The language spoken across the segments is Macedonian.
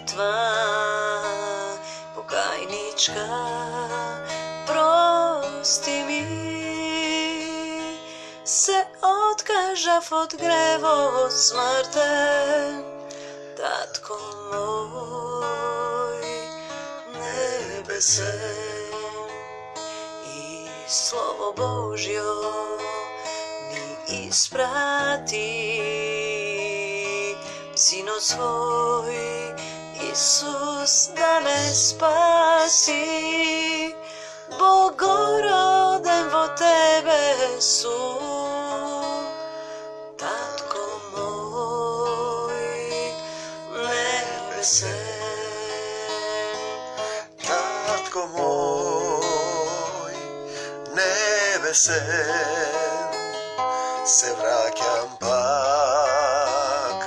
molitva pokajnička, prosti mi se odkažav od grevo od smrten, Tatko moj nebese i slovo Božjo mi isprati. Sino svoj Isus da me spasi, Bogoroden vo tebe su, Tatko moj nebese. Tatko moj nebese, se vraćam pak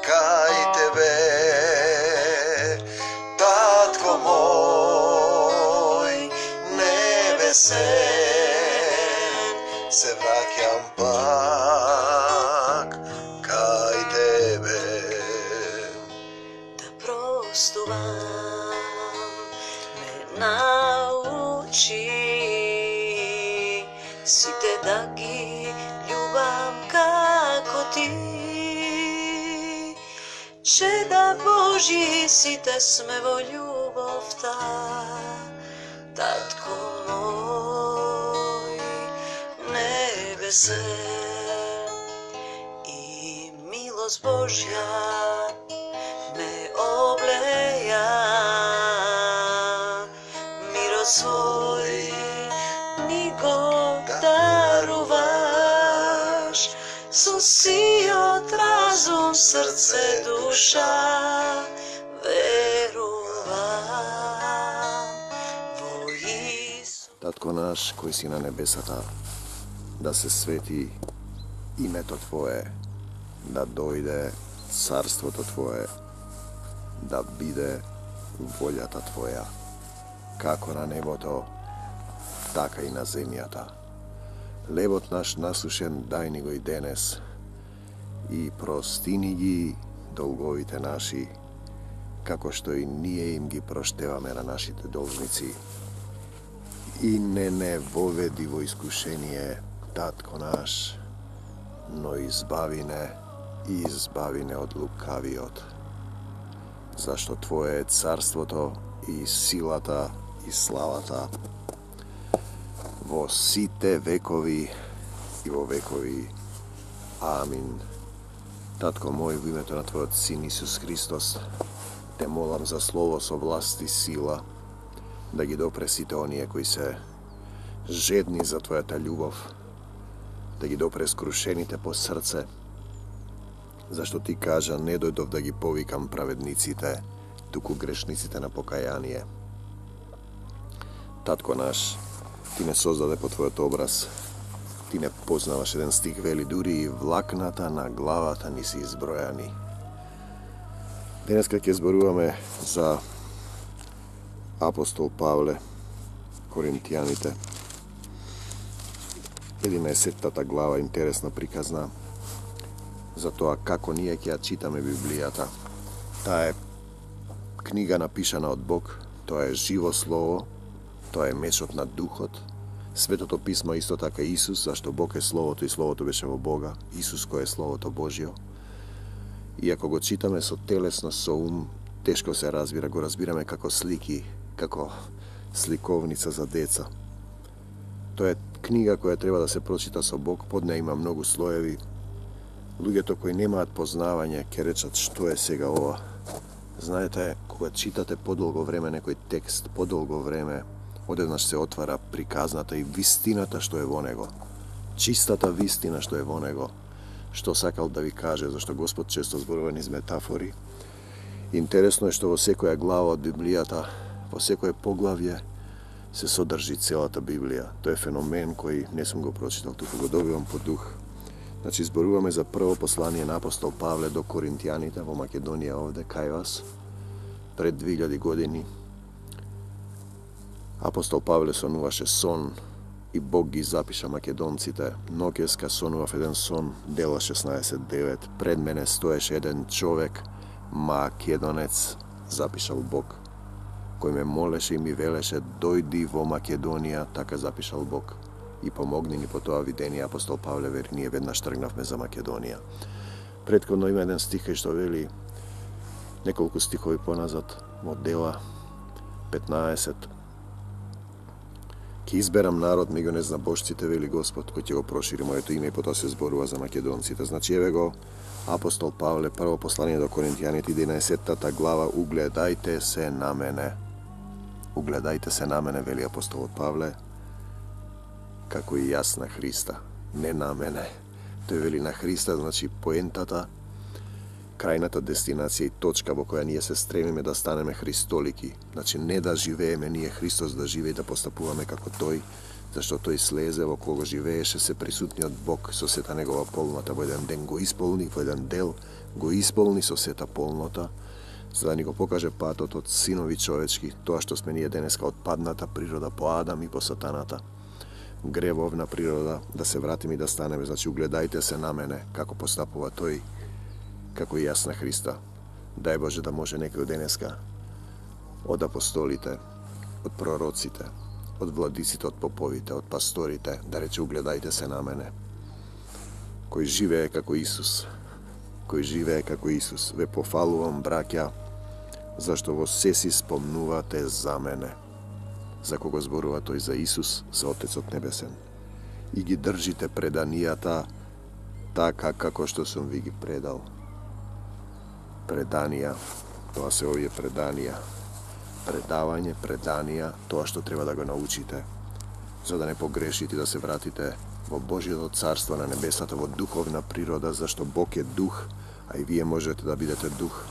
kaj tebe. Tatko moj nebese, se vraćam pak kaj tebe. Da prostuvam me nauči, si te da gi ljubam kako ti. Če da Božji si te smevo ljubov ta, Tatko moj nebese. I milost Božja me obleja, miro svoj nigo daruvaš, si od razum, srce, duša veruvam vo Isu. Tatko naš koji si na nebesata, da se sveti ime to Tvoje, da dojde carstvo to Tvoje, da bide voljata Tvoja, kako na neboto, така и на земјата. Лебот наш насушен дај ни го и денес, и простини ги долговите наши, како што и ние им ги проштеваме на нашите должници. И не воведи во искушение, Татко наш, но избави не од лукавиот. Зашто Твое е царството и силата и славата во сите векови и во векови. Амин. Татко мој, во името на Твојот Син Исус Христос, те молам за слово со власт и сила, да ги допре сите оние кои се жедни за Твојата љубов, да ги допре скрушените по срце, зашто Ти кажа, не дојдов да ги повикам праведниците, туку грешниците на покаяние. Татко наш, Ти не создаде по Твојот образ, Ти не познаваш, еден стих вели, дури и влакната на главата ни се избројани. Денеска ќе зборуваме за апостол Павле, Коринтијаните. 11-тата глава, интересно приказна, за тоа како ние ќе ја читаме Библијата. Таа е книга напишана од Бог, тоа е живо слово, тоа е мечот на духот. Светото писмо исто така Исус, зашто Бог е Словото и Словото беше во Бога. Исус кој е Словото Божјо. И ако го читаме со телесно, со ум, тешко се разбира, го разбираме како слики, како сликовница за деца. Тоа е книга која треба да се прочита со Бог, под неја има многу слоеви. Луѓето кои немаат познавање ќе речат што е сега ова. Знаете, кога читате подолго време некој текст, подолго време, одеднаш се отвара приказната и вистината што е во него. Чистата вистина што е во него. Што сакал да ви каже, зашто Господ често зборува низ метафори. Интересно е што во секоја глава од Библијата, во секое поглавје, се содржи целата Библија. Тоа е феномен кој не сум го прочитал, туку го добивам по дух. Значи, зборуваме за прво послание на апостол Павле до Коринтијаните во Македонија овде, кај вас, пред 2000 години. Апостол Павле сонуваше сон и Бог ги запиша македонците. Ноќеска сонував еден сон, дела 16:9. Пред мене стоеше еден човек, македонец, запишал Бог. Кој ме молеше и ми велеше, дојди во Македонија, така запишал Бог. И помогни ни по тоа видение апостол Павле, вели, ние веднаш тргнавме за Македонија. Претходно има еден стих што вели, неколку стихови поназад, во Дела 15. Ке изберам народ меѓу незнабожците, вели Господ, кој ќе го прошири моето име, и потоа се зборува за македонците. Значи, еве го апостол Павле, прво послание до Коринтијаните, 11 глава, угледајте се на мене. Угледајте се на мене, вели апостолот Павле, како и јас на Христа, не на мене. Тој вели на Христа, значи поентата, крајната дестинација и точка во која ние се стремиме да станеме христолики. Значи не да живееме ние Христос, да живее и да постапуваме како Тој, зашто Тој слезе во кого живееше се присутниот Бог со сета негова полнота, во еден ден го исполни, во еден дел го исполни со сета полнота, за да ни го покаже патот од синови човечки, тоа што сме ние денеска од падната природа по Адам и по сатаната, гревовна природа, да се вратиме и да станеме. Значи угледајте се на мене, како постапува Тој, како и јас на Христа. Дај Боже да може некој денеска од апостолите, од пророците, од владиците, од поповите, од пасторите, да рече угледајте се на мене, кој живее како Исус, кој живее како Исус. Ве пофалувам, браќа, зашто во се си спомнувате за мене. За кого зборува Тој? За Исус, за Отецот Небесен. И ги држите преданијата така како што сум ви ги предал. Преданија, тоа се овие преданија. Предавање, преданија, тоа што треба да го научите, за да не погрешите и да се вратите во Божјото царство на небесата, во духовна природа, зашто Бог е дух, а и вие можете да бидете дух,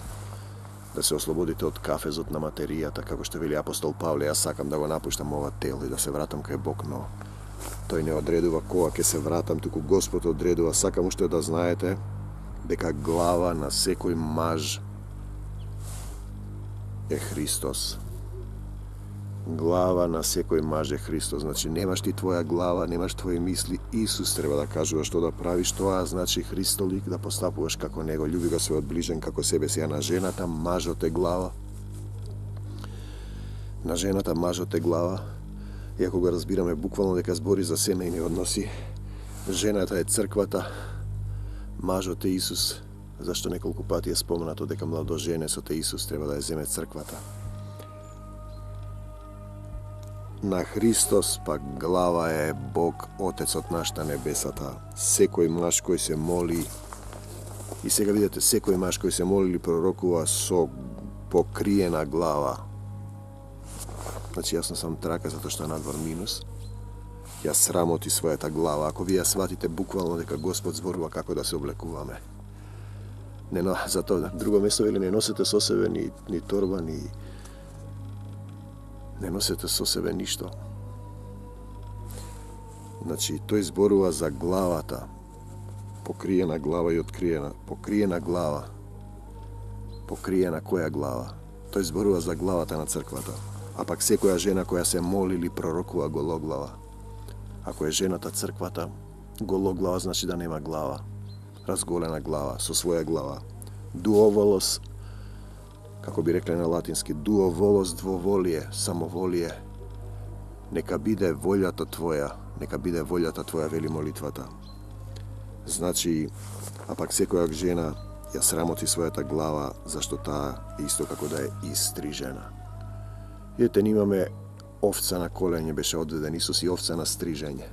да се ослободите од кафезот на материјата, како што вели апостол Павле, јас сакам да го напуштам ова тело и да се вратам кај Бог, но Тој не одредува кога ќе се вратам, туку Господ одредува. Сакам уште да знаете дека глава на секој маж е Христос. Глава на секој маж е Христос. Значи немаш ти твоја глава, немаш твои мисли, Исус треба да кажува што да правиш. Тоа значи христолик, да постапуваш како Него. Љуби го својот ближен како себе си. А на жената мажот е глава. На жената мажот е глава. Иако го разбираме буквално дека збори за семејни односи, жената е црквата, мажот е Исус. Зашто неколку пати е споменато дека младоженецот е Исус, треба да ја земе црквата. На Христос пак глава е Бог, Отецот наш на небесата. Секој маж кој се моли, и сега видите, секој маж кој се моли или пророкува со покриена глава. Значи јас сам трака затоа што е надвор минус. Ја срамоти својата глава. Ако вие сватите буквално дека Господ зборува како да се облекуваме. Не, но затоа друго место вели не носете со себе ни торба, не носете со себе ништо. Значи, тој зборува за главата. Покриена глава и откриена. Покриена глава. Покриена која глава? Тој зборува за главата на црквата. А пак секоја жена која се моли или пророкува гологлава. Ако е жената црквата, гологлава значи да нема глава. Разголена глава, со своја глава. Дуоволос, како би рекле на латински, дуоволос, двоволие, самоволие. Нека биде волјата Твоја, нека биде волјата Твоја, вели молитвата. Значи, а пак секоја жена ја срамоти својата глава, зашто таа исто како да е истрижена. Видите, имаме овца на колење, беше одведен Исус, и овца на стрижење.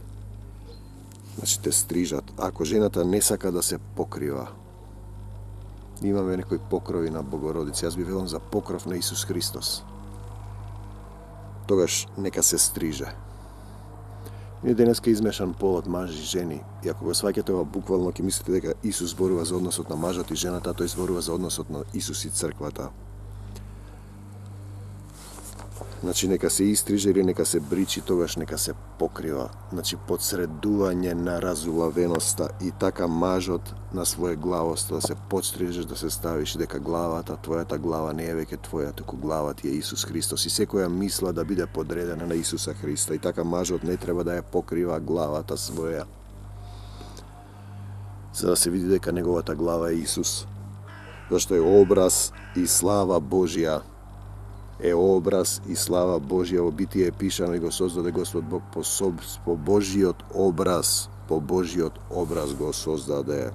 Значи те стрижат. Ако жената не сака да се покрива, имаме некои покрови на Богородица. Јас би велам за покров на Исус Христос. Тогаш нека се стриже. Ние денеска измешан полот мажи и жени. И ако го сваќате ова буквално, ќе мислите дека Исус зборува за односот на мажот и жената, тој зборува за односот на Исус и црквата. Значи нека се истриже или нека се бричи, тогаш нека се покрива. Значи подсредување на разулавеноста и така мажот на своја главост, да се подстрижеш, да се ставиш дека главата, твојата глава не е веќе твоја, туку глава ти е Исус Христос и секоја мисла да биде подредена на Исуса Христа и така мажот не треба да ја покрива главата своја. За да се види дека неговата глава е Исус, зашто е образ и слава Божја е образ и слава Божја. Во Битие е пишано и го создаде Господ Бог по Божиот образ. По Божиот образ го создаде.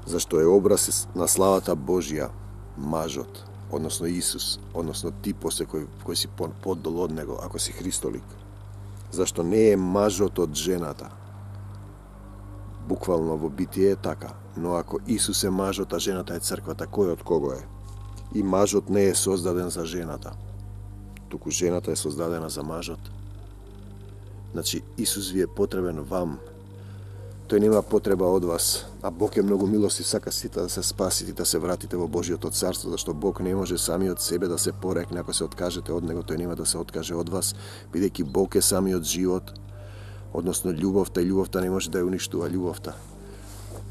Зашто е образ на славата Божја, мажот, односно Исус, односно ти после кој си поддол од него, ако си христолик. Зашто не е мажот од жената. Буквално во Битие е така, но ако Исус е мажот, а жената е црквата, кој од кого е? И мажот не е создаден за жената, туку жената е создадена за мажот. Значи, Исус ви е потребен вам. Тој нема потреба од вас, а Бог е многу милостив, сака сите да се спасите и да се вратите во Божиото царство, зашто Бог не може сами од себе да се порекне. Ако се откажете од него, тој нема да се откаже од вас, бидејќи Бог е самиот живот, односно љубовта, и љубовта не може да ја уништува љубовта.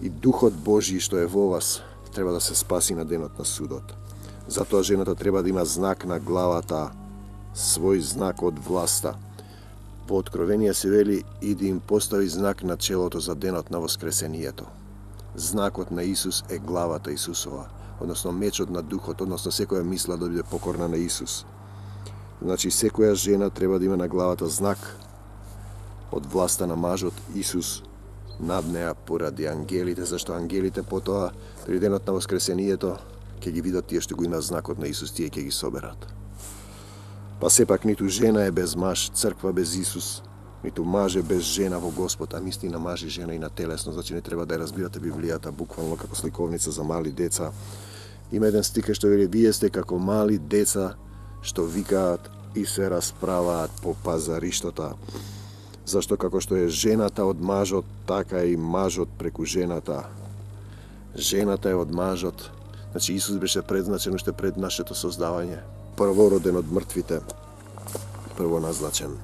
И Духот Божи што е во вас треба да се спаси на денот на судот. Затоа жената треба да има знак на главата, свој знак од власта. По Откровение се вели и да им постави знак на челото за денот на воскресението. Знакот на Исус е главата Исусова, односно мечот на Духот, односно секоја мисла да биде покорна на Исус. Значи секоја жена треба да има на главата знак од власта на мажот Исус над неа поради ангелите, зашто ангелите потоа при денот на воскресението ќе ги видат тие што го има знакот на Исус, тие ќе ги соберат. Па сепак ниту жена е без маж, црква без Исус, ниту маж е без жена во Господ, а мисли на маж и жена и на телесно, значи не треба да ја разбирате Библијата буквално како сликовница за мали деца. Има еден стих што вели: вие сте како мали деца што викаат и се расправаат по пазариштата. Зашто како што е жената од мажот, така и мажот преку жената. Жената е од мажот. Значи Исус беше предзначен уште пред нашето создавање. Првороден од мртвите, првоназначен.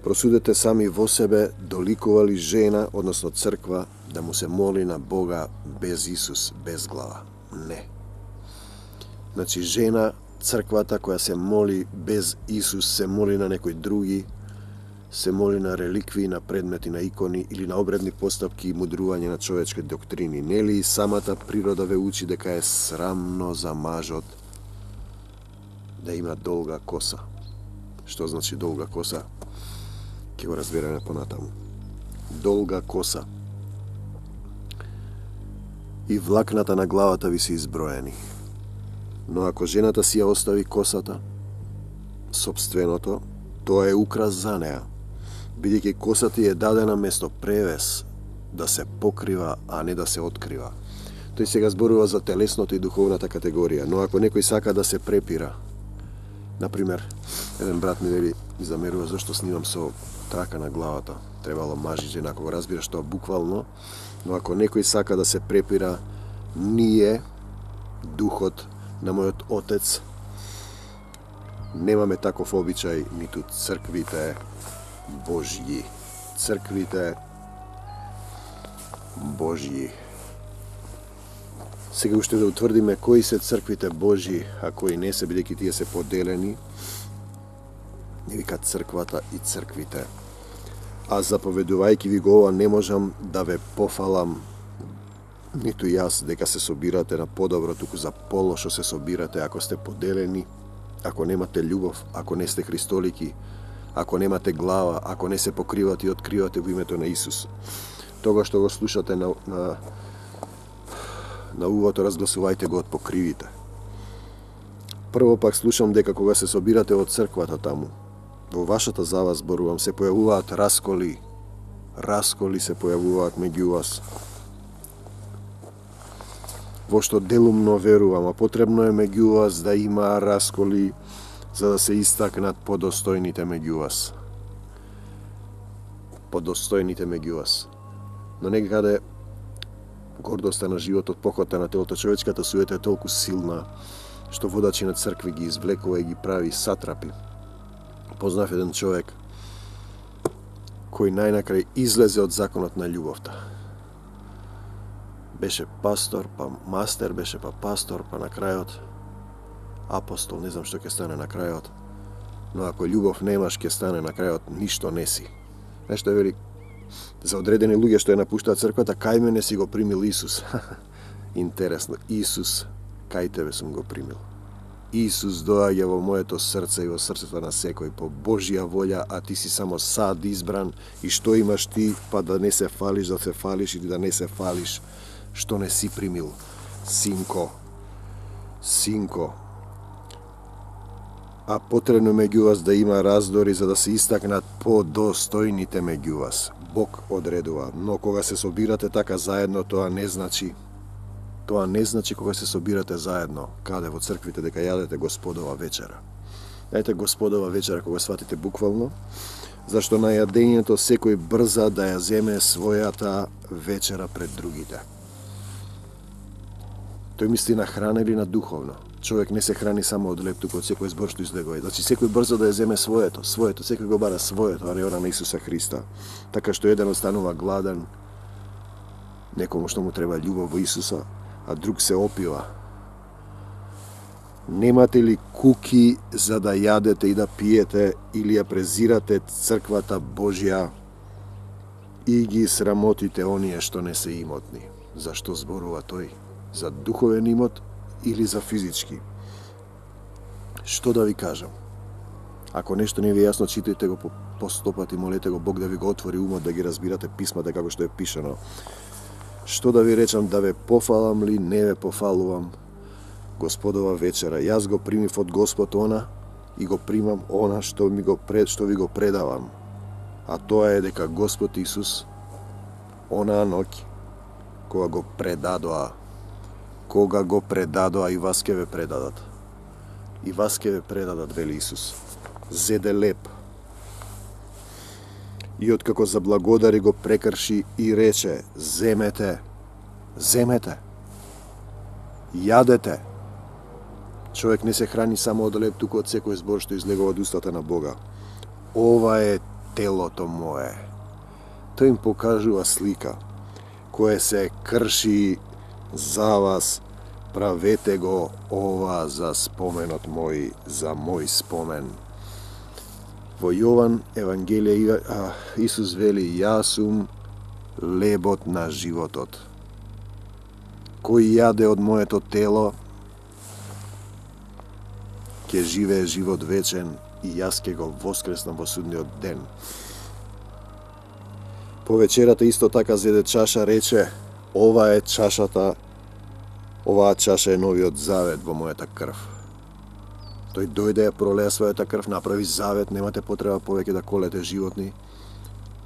Просудете сами во себе, доликува ли жена, односно црква, да му се моли на Бога без Исус, без глава? Не. Значи жена, црквата која се моли без Исус, се моли на некои други, се моли на реликви, на предмети, на икони или на обредни постапки и мудрување на човечки доктрини. Нели и самата природа ве учи дека е срамно за мажот да има долга коса. Што значи долга коса? Ќе го разбереме понатаму. Долга коса. И влакната на главата ви се изброени. Но ако жената си ја остави косата, собственото, тоа е украс за неа, бидејќи косата е дадена место превес да се покрива, а не да се открива. Тој сега зборува за телесното и духовната категорија, но ако некој сака да се препира, например, еден брат ми вели, замерува зашто снимам со трака на главата, требало маж и жена, ако го разбираш тоа буквално, но ако некој сака да се препира, ние, духот на мојот отец, немаме таков обичај, ниту црквите Божји. Црквите Божји. Сега уште да утврдиме кои се црквите Божји, а кои не се, бидејќи тие се поделени. Не викат црквата и црквите. А заповедувајќи ви го ова, не можам да ве пофалам, ниту јас, дека се собирате на подобро, туку за полошо се собирате ако сте поделени, ако немате љубов, ако не сте христолики, ако немате глава, ако не се покривате и откривате во името на Исус. Тога што го слушате на увото, разгласувајте го од покривите. Прво пак слушам дека кога се собирате од црквата таму, во вашата зала зборувам, се појавуваат расколи. Расколи се појавуваат меѓу вас. Во што делумно верувам, а потребно е меѓу вас да има расколи за да се истакнат подостојните меѓу вас. Подостојните меѓу вас. Но некаде гордоста на животот, похота на телото, човечката суета е толку силна, што водачи на цркви ги извлекува и ги прави сатрапи. Познав еден човек кој најнакрај излезе од законот на љубовта. Беше пастор, па мастер, беше па пастор, па на крајот апостол, не знам што ќе стане на крајот, но ако љубов немаш, ќе стане на крајот ништо не си. Нешто е вели, за одредени луѓе што ја напуштаат црквата, кај мене си го примил Исус. Интересно, Исус, кај тебе сум го примил. Исус доаѓа во моето срце и во срцето на секој по Божја волја, а ти си само сад избран и што имаш ти, па да не се фалиш, да се фалиш или да не се фалиш, што не си примил. Синко. А потребно меѓу вас да има раздори за да се истакнат подостојните меѓу вас. Бог одредува, но кога се собирате така заедно, тоа не значи кога се собирате заедно, каде во црквите, дека јадете Господова вечера. Ете Господова вечера кога сватите буквално, зашто на јадењето секој брза да ја земе својата вечера пред другите. Тој мисли на храна или на духовно. Човек не се храни само од леп, туку од секој збор што излегува. Значи секој брзо да ја земе своето, секој го бара своето, а не она на Исуса Христа. Така што еден останува гладен, некому што му треба љубов во Исуса, а друг се опива. Немате ли куки за да јадете и да пиете или ја презирате црквата Божја и ги срамотите оние што не се имотни? Зашто зборува тој? За духовен имот или за физички? Што да ви кажам? Ако нешто не ви е јасно, читајте го по 100 пати, молете го Бог да ви го отвори умот, да ги разбирате писмата како што е пишано. Што да ви речам, да ве пофалам ли, не ве пофалувам? Господова вечера, јас го примив од Господ она и го примам она што ви го предавам. А тоа е дека Господ Исус, онаа ноќ, кога го предадоа и вас ке ве предадат. И вас ке ве предадат, вели Исус. Зеде леп. И откако заблагодари го прекрши и рече, земете, јадете. Човек не се храни само од леп, туку од секој збор што излегува од устата на Бога. Ова е телото мое. Тој им покажува слика, кое се крши за вас, правете го ова за споменот мој, за мој спомен. Во Јован Евангелие Исус вели, јас сум лебот на животот. Кој јаде од моето тело, ќе живее живот вечен и јас ќе го воскреснам во судниот ден. По вечерата исто така зеде чаша, рече, оваа чаша е новиот завет во мојата крв. Тој дојде, ја пролеа својата крв, направи завет, немате потреба повеќе да колете животни,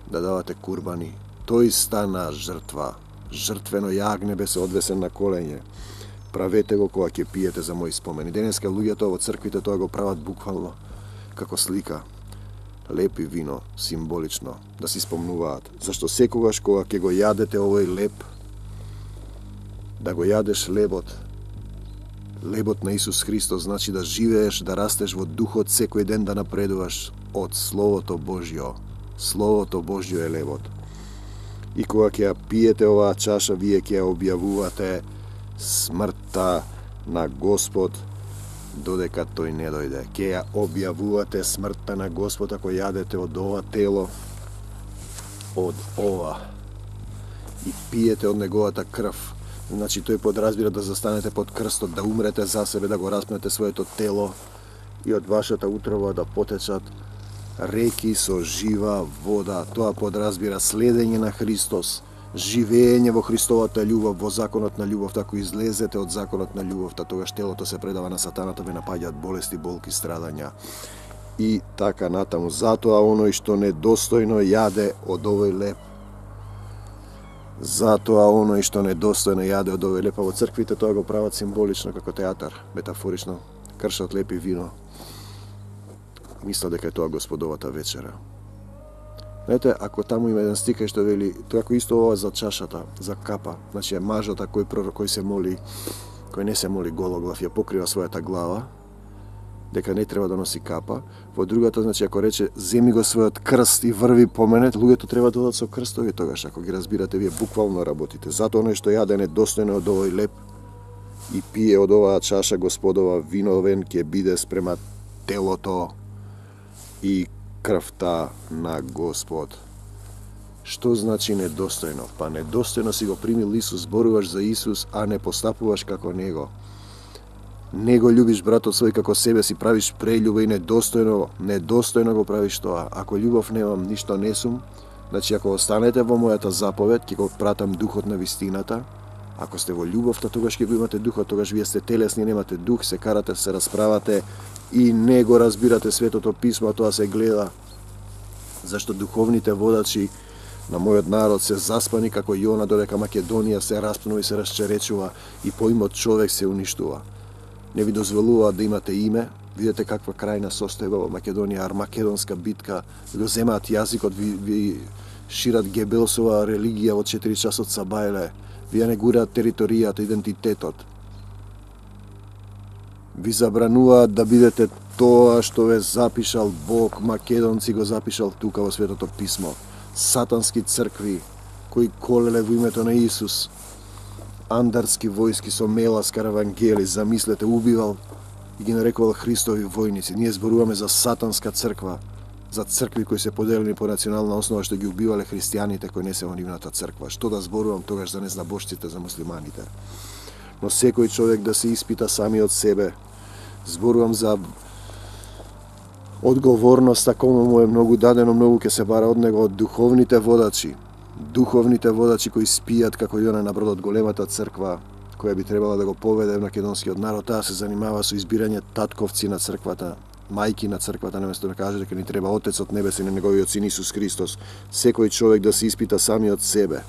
да давате курбани. Тој стана жртва, жртвено јагне бе се одвесен на коленје. Правете го кога ќе пиете за мој спомен. И денеска луѓето во црквите тоа го прават буквално како слика. Леп и вино, символично, да си спомнуваат. Зашто секогаш кога ќе го јадете овој леп, да го јадеш лебот на Исус Христос, значи да живееш, да растеш во духот, секој ден да напредуваш од Словото Божјо. Словото Божјо е лебот. И кога ќе ја пиете оваа чаша, вие ќе ја објавувате смртта на Господ додека тој не дојде. Ќе ја објавувате смртта на Господ ако јадете од ова тело, од ова, и пиете од неговата крв. Значи тој подразбира да застанете под крстот, да умрете за себе, да го распнете своето тело и од вашата утрова да потечат реки со жива вода. Тоа подразбира следење на Христос, живење во Христовата љубов, во законот на љубовта. Ако излезете од законот на љубовта, тогаш телото се предава на сатаната, ве напаѓаат болести, болки, страдања и така натаму. Затоа оној што недостојно јаде од овој леп, а во црквите тоа го прават символично како театар, метафорично, кршат леп и вино. Мисля дека е тоа Господовата вечера. Знаете, ако таму има еден стик што вели, како исто ова за чашата, за капа, значи мажот кој се моли, кој не се моли гологлав, ја покрива својата глава, дека не треба да носи капа. Во другата, значи, ако рече, земи го својот крст и врви по мене, луѓето треба да одат со крстови тогаш, ако ги разбирате, вие буквално работите. Затоа оној што јаде недостојно од овој леп и пие од оваа чаша Господова виновен, ќе биде спрема телото и крвта на Господ. Што значи недостојно? Па недостојно си го примил Исус, зборуваш за Исус, а не постапуваш како Него. Не го љубиш братот свој како себе си, правиш прељуба и недостојно го правиш тоа. Ако љубов немам, ништо не сум. Значи, ако останете во мојата заповед, ќе го пратам духот на вистината. Ако сте во љубовта, тогаш ќе го имате духот, тогаш вие сте телесни, немате дух, се карате, се расправате и не го разбирате Светото Писмо, а тоа се гледа. Зашто духовните водачи на мојот народ се заспани како Јона, додека Македонија се распнува и се расчеречува и поимот човек се уништува. Не ви дозволуваат да имате име. Видете каква крајна состојба во Македонија, армакедонска битка, го земаат јазикот, ви шират Гебелсова религија во 4 часот са бајле, ви не гураат територијата, идентитетот. Ви забрануваат да бидете тоа што ве запишал Бог, македонци го запишал тука во Светото Писмо. Сатански цркви, кои колеле во името на Исус, андарски војски со мела с каравангели, замислете, убивал и ги нарекувал Христови војници. Ние зборуваме за сатанска црква, за цркви кои се поделени по национална основа, што ги убивале христијаните кои не се во нивната црква. Што да зборувам тогаш за незнабожците, за муслиманите? Но секој човек да се испита сами од себе. Зборувам за одговорноста, кому му е многу дадено, многу ќе се бара од него, од духовните водачи. Духовните водачи кои спијат како Јона на бродот, големата црква, која би требала да го поведе македонскиот народ, таа се занимава со избирање татковци на црквата, мајки на црквата, наместо да каже дека ни треба Отецот Небесен и неговиот син Исус Христос. Секој човек да се испита сами од себе.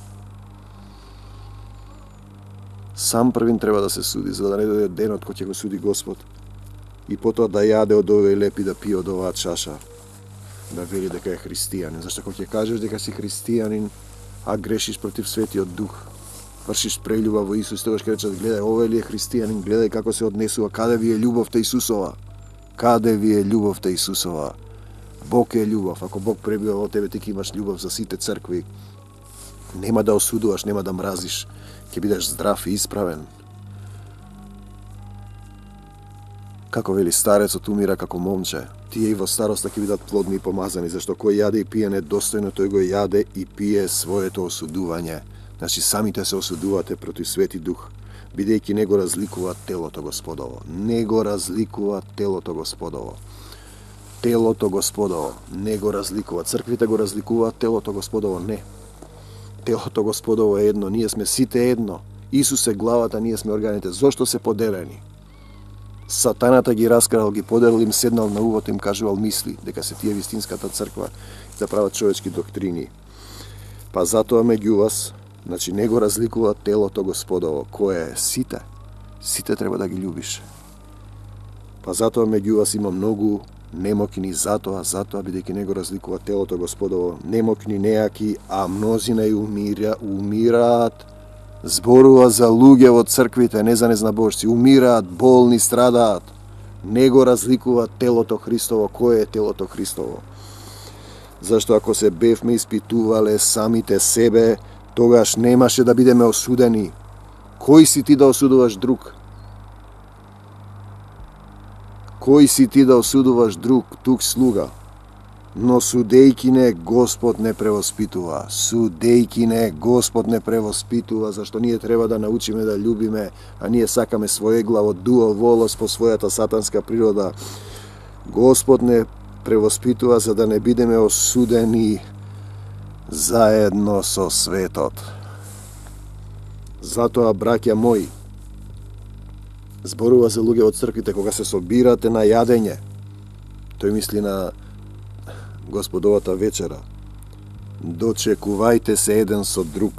Сам првин треба да се суди, за да не дојде денот кој ќе го суди Господ. И потоа да јаде од овој леп и да пие од оваа чаша. Да вели дека е христијанин. Зашто кога ќе кажеш дека си христијанин, а грешиш против Светиот Дух, вршиш прељуба во Исус, тогаш ќе речат, гледај, овој ли е христијанин, гледај како се однесува, каде ви е љубовта Исусова? Каде ви е љубовта Исусова? Бог е љубов. Ако Бог пребива во тебе, ти ќе имаш љубов за сите цркви. Нема да осудуваш, нема да мразиш. Ќе бидеш здрав и исправен. Како вели старецот умира како момче, тие и во староста ќе бидат плодни и помазани, зашто кој јаде и пие недостојно, тој го јаде и пие своето осудување. Значи самите се осудувате против Свети Дух, бидејќи не го разликува телото Господово. Не го разликува телото Господово. Телото Господово не го разликува. Црквите го разликуваат, телото Господово не. Телото Господово е едно, ние сме сите едно. Исус е главата, ние сме органите. Зошто се поделени? Сатаната ги раскрал, ги поделил, им седнал на увот, им кажувал мисли, дека се тие вистинската црква да прават човечки доктрини. Па затоа меѓу вас, значи не го разликува телото Господово, кое е сите. Сите треба да ги љубиш. Па затоа меѓу вас има многу немокни, затоа бидејќи не го разликува телото Господово, немокни, неаки, а мнозина и умираат. Зборува за луѓе во црквите, не за незнабожци. Умираат, болни, страдаат. Не го разликува телото Христово. Кое е телото Христово? Зашто ако се бевме испитувале самите себе, тогаш немаше да бидеме осудени. Кој си ти да осудуваш друг? Кој си ти да осудуваш друг, тук слуга? Но судејки не, Господ не превоспитува. Судејки не, Господ не превоспитува, зашто ние треба да научиме да љубиме, а ние сакаме своеглаво, дуо, волос по својата сатанска природа. Господ не превоспитува за да не бидеме осудени заедно со светот. Затоа, браќа мои, зборува за луѓе од црквите, кога се собирате на јадење, тој мисли на Господовата вечера, дочекувајте се еден со друг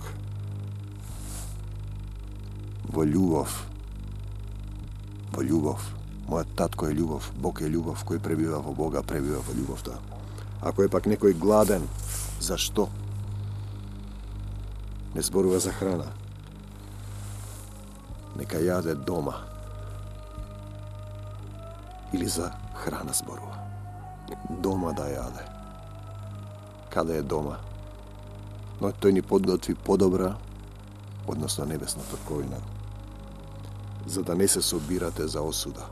во љубов. Во љубов. Мојот татко е љубов, Бог е љубов, кој пребива во Бога, пребива во љубовта. Ако е пак некој гладен, зашто? Не зборува за храна. Нека јаде дома. Или за храна зборува. Дома да јаде. Каде е дома? Но тој ни подготви подобра, односно небесна торковина, за да не се собирате за осуда.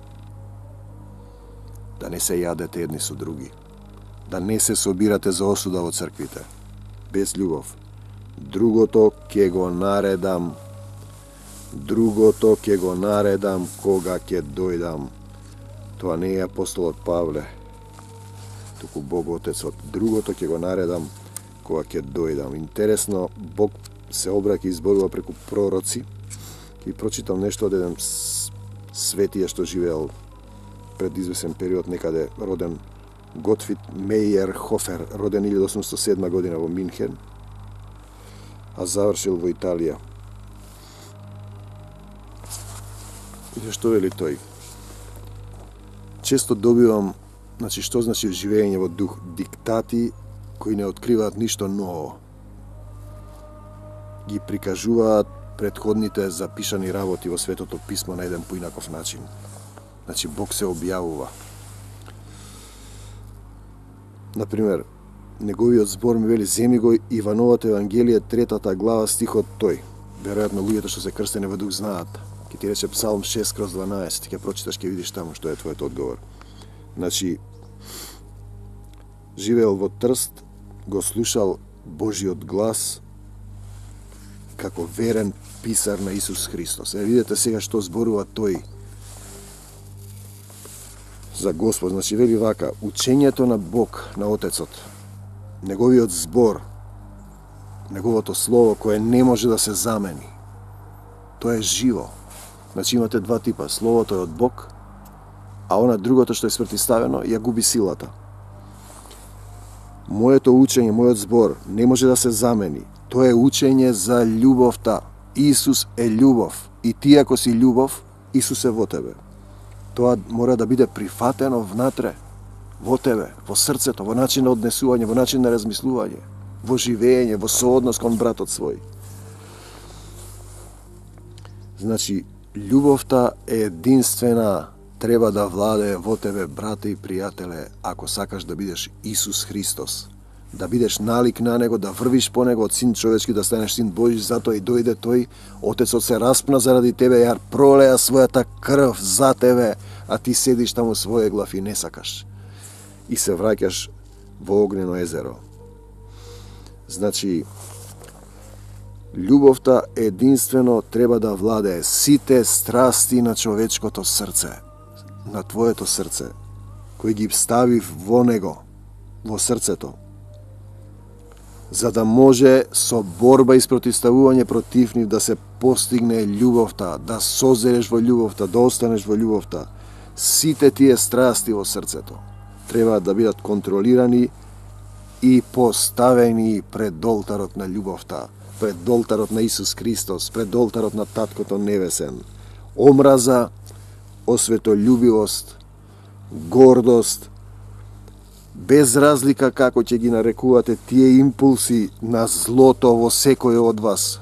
Да не се јадете едни со други. Да не се собирате за осуда во црквите. без љубов. Другото ќе го наредам кога ќе дојдам. Тоа не е апостолот Павле, туку Бог Отецот. Другото ќе го наредам кога ќе дојдам. Интересно, Бог се обраќа и изборува преку пророци. И прочитал нешто од еден светија што живеел пред извесен период некаде, роден Готфрид Мејерхофер, роден 1807 година во Минхен, а завршил во Италија. И што вели тој? Често добивам, што значи живење во дух, диктати кои не откриваат ништо ново. Ги прикажуваат претходните запишани работи во Светото писмо на еден поинаков начин. Бог се објавува. Например, неговиот збор ми вели: земи го Ивановото Евангелие, 3 глава, стихот тој. Веројатно луѓето што се крстени во дух знаат. Ке ти рече Псалм 6/12, ти ќе прочиташ, ќе видиш таму што е твојот одговор. Живеел во Трст, го слушал Божиот глас како верен писар на Исус Христос. Видете сега што зборува тој за Господ. Вели вака: учењето на Бог, на Отецот, неговиот збор, неговото слово кое не може да се замени, тоа е живо. Имате два типа: словото е од Бог, а она другото што е спротивставено ја губи силата. Моето учење, мојот збор не може да се замени. Тоа е учење за љубовта. Исус е љубов. И ти ако си љубов, Исус е во тебе. Тоа мора да биде прифатено внатре, во тебе, во срцето, во начин на однесување, во начин на размислување, во живење, во сооднос кон братот свој. Љубовта е единствена, треба да владее во тебе, брате и пријателе, ако сакаш да бидеш Исус Христос, да бидеш налик на Него, да врвиш по Него од син човечки, да станеш син Божи. Затоа и дојде тој, Отецот се распна заради тебе, ја пролеа својата крв за тебе, а ти седиш таму своје глав и не сакаш. И се враќаш во огнено езеро. Љубовта единствено треба да владее сите страсти на човечкото срце, на твоето срце, кој ги стави во него, во срцето, за да може со борба и спротивставување против нив да се постигне љубовта, да созреш во љубовта, да останеш во љубовта. Сите тие страсти во срцето треба да бидат контролирани и поставени пред олтарот на љубовта, пред олтарот на Исус Христос, пред олтарот на Таткото Небесен. Омраза, осветољубивост, гордост, без разлика како ќе ги нарекувате тие импулси на злото во секој од вас,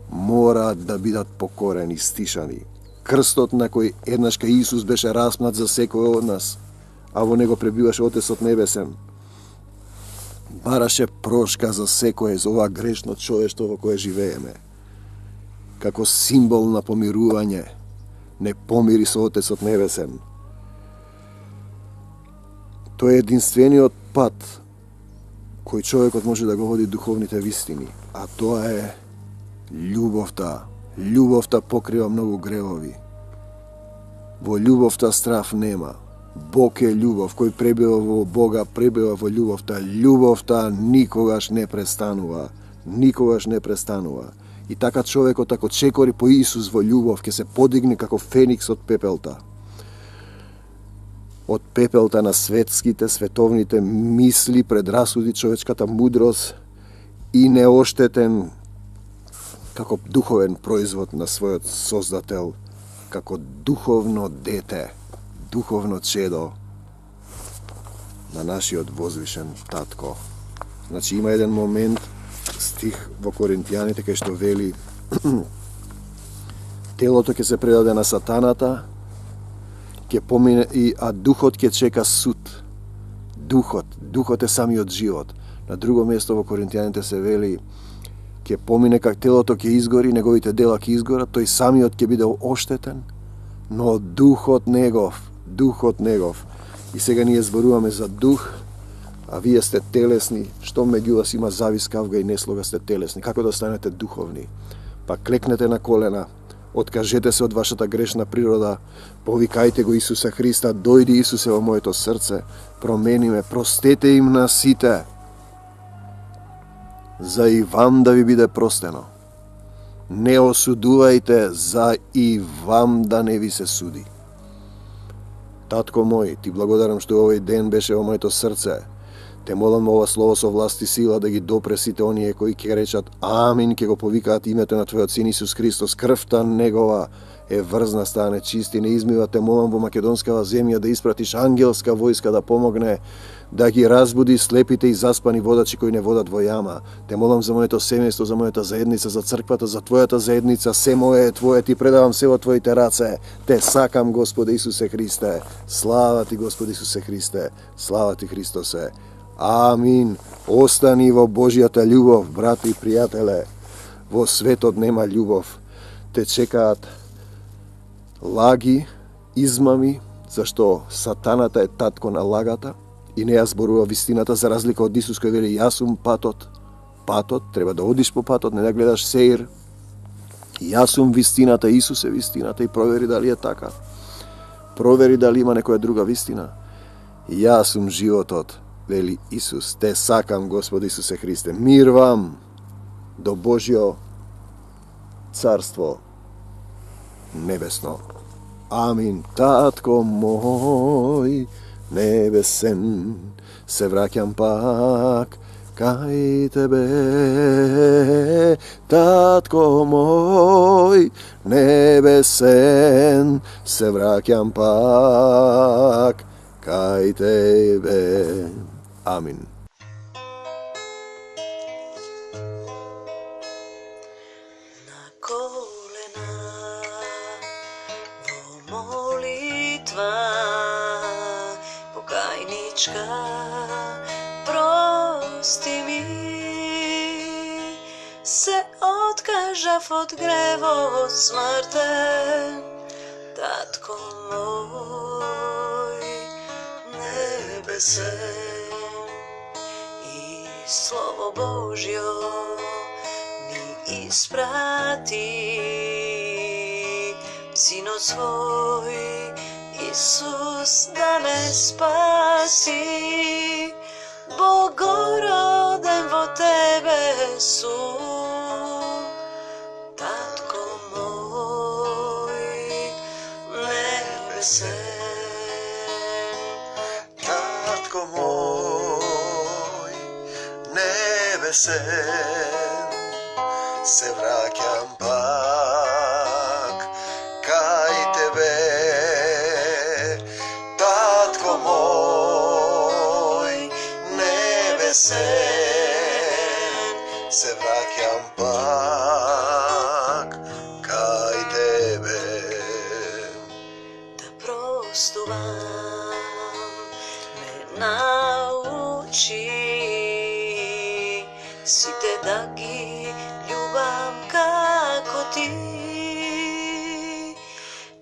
мора да бидат покорени, стишани. Крстот на кој еднаш кај Исус беше распнат за секој од нас, а во него пребиваше Отецот Небесен, бараше прошка за секое, за ова грешно човештво во кое живееме. Како символ на помирување, не помири со Отецот Небесен. Тој е единствениот пат кој човекот може да го води духовните вистини, а тоа е љубовта. Љубовта покрива многу гревови. Во љубовта страф нема. Бог е љубов, кој пребива во Бога, пребива во љубовта. Љубовта никогаш не престанува. Никогаш не престанува. И така човекот, ако чекори по Исус во љубов, ќе се подигне како феникс од пепелта. Од пепелта на светските, световните мисли, предрасуди, човечката мудрост и неоштетен како духовен производ на својот Создател, како духовно дете, духовно чедо на нашиот возвишен татко. Има еден момент, стих во Коринтијаните, кај што вели: телото ќе се предаде на сатаната, ќе помине а духот ќе чека суд. Духот е самиот живот. На друго место во Коринтијаните се вели: ќе помине как телото ќе изгори, неговите дела ќе изгорат, тој самиот ќе биде оштетен, но духот негов. И сега ние зборуваме за дух, a вие сте телесни, што меѓу вас има завис, кавга и неслога, сте телесни. Како да станете духовни? Па клекнете на колена, откажете се од вашата грешна природа, повикајте го Исуса Христа, дојди Исусе во моето срце, промени ме, простете им на сите, за и вам да ви биде простено. Не осудувајте, за и вам да не ви се суди. Татко мој, ти благодарам што овој ден беше во моето срце. Те молам ова слово со власт и сила да ги допре сите оние кои ќе речат амин, ќе го повикаат името на Твојот Син Исус Христос. Крвта негова е врзна, стане чист и не измива. Те молам во македонскава земја да испратиш ангелска војска да помогне, да ги разбуди слепите и заспани водачи кои не водат во јама. Те молам за моето семејство, за мојата заедница, за црквата, за Твојата заедница. Се мое е Твое, Ти предавам се во Твоите раце. Те сакам, Господе Исусе Христе. Слава Ти, Господи Исусе Христе. Слава Ти, Христосе. Амин. Остани во Божјата љубов, брати и пријателе. Во светот нема љубов. Те чекаат лаги, измами, зашто сатаната е татко на лагата и не ја зборува вистината, за разлика од Исус кој вели јас сум патот. Патот, треба да одиш по патот, не да гледаш сеир. Јас сум вистината, Исус е вистината и провери дали е така. Провери дали има некоја друга вистина. Јас сум животот, вели Исус. Те сакам, Господи Исусе Христе. Мир вам до Божјо царство небесно. Амин. Татко мој небесен, се враќам пак кај Тебе. Татко мој небесен, се враќам пак кај Тебе. Амин. Na kolena vo molitva pokajnička, prosti mi, se odkažav od grevo smrten, tatko moj nebesen, i slovo Božjo mi isprati, Sino svoj Isus da me spasi, Bogoroden vo Tebe su, Tatko moj nebesen. Tatko moj nebesen, se vraćam pak kaj Tebe. Tatko moj nebesen, se vraćam pak kaj Tebe. Da prostuvam me nauči, site da gi ljubam kako Ti.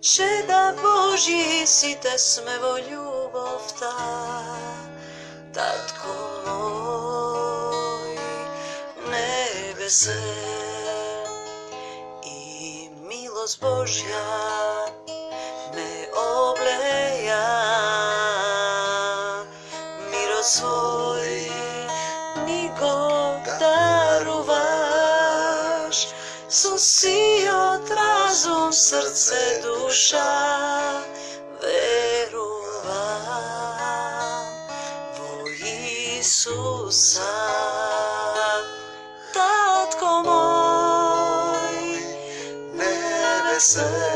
Че да Божи сите сме во љубовта, Татко мој небесен, и милост Божја ме облеја, мирот свој ни го даруваш, со сиот разум, срце, душа, верувам во Исуса. Татко мој небесен,